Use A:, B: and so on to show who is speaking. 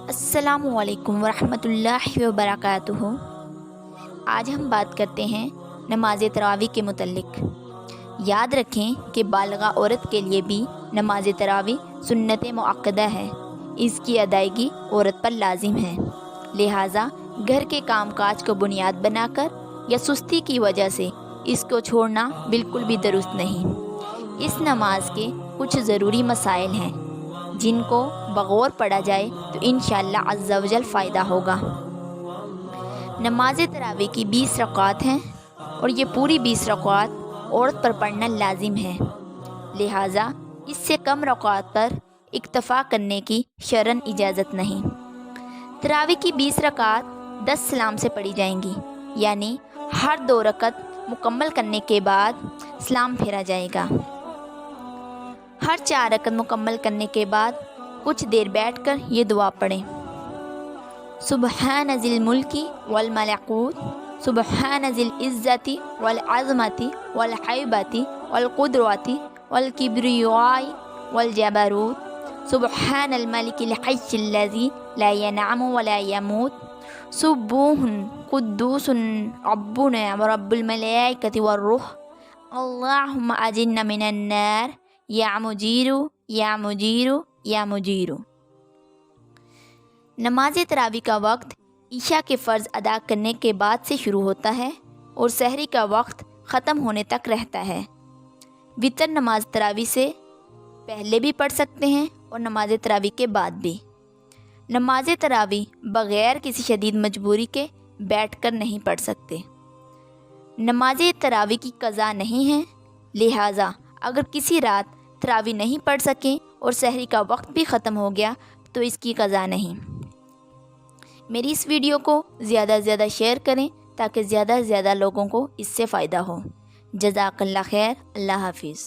A: السلام علیکم ورحمۃ اللہ وبرکاتہ۔ آج ہم بات کرتے ہیں نماز تراویح کے متعلق۔ یاد رکھیں کہ بالغہ عورت کے لیے بھی نماز تراویح سنت مؤکدہ ہے، اس کی ادائیگی عورت پر لازم ہے، لہٰذا گھر کے کام کاج کو بنیاد بنا کر یا سستی کی وجہ سے اس کو چھوڑنا بالکل بھی درست نہیں۔ اس نماز کے کچھ ضروری مسائل ہیں جن کو بغور پڑھا جائے تو انشاءاللہ عز و جل فائدہ ہوگا۔ نماز تراویح کی 20 رکعات ہیں اور یہ پوری 20 رکعات عورت پر پڑھنا لازم ہے، لہٰذا اس سے کم رکعات پر اکتفا کرنے کی شرعاً اجازت نہیں۔ تراویح کی 20 رکعات 10 سلام سے پڑھی جائیں گی، یعنی ہر 2 رکعت مکمل کرنے کے بعد سلام پھیرا جائے گا۔ ہر 4 رکعت مکمل کرنے کے بعد کچھ دیر بیٹھ کر یہ دعا پڑھیں: سبحان ذی الملک والملکوت، سبحان ذی العزت والعظمت والہیبۃ والقدرۃ والکبریاء والجبروت، سبحان الملک الحی الذی لا ینام ولا یموت، سبوح قدوس ربنا ورب الملائکۃ والروح، اللہم اجرنا من النار یا مجیر یا مجیر یا مجیر۔ نماز تراویح کا وقت عشاء کے فرض ادا کرنے کے بعد سے شروع ہوتا ہے اور سحری کا وقت ختم ہونے تک رہتا ہے۔ وتر نماز تراویح سے پہلے بھی پڑھ سکتے ہیں اور نماز تراویح کے بعد بھی۔ نماز تراویح بغیر کسی شدید مجبوری کے بیٹھ کر نہیں پڑھ سکتے۔ نماز تراویح کی قضا نہیں ہے، لہٰذا اگر کسی رات تراویح نہیں پڑھ سکیں اور سحری کا وقت بھی ختم ہو گیا تو اس کی قضا نہیں۔ میری اس ویڈیو کو زیادہ سے زیادہ شیئر کریں تاکہ زیادہ سے زیادہ لوگوں کو اس سے فائدہ ہو۔ جزاک اللہ خیر۔ اللہ حافظ۔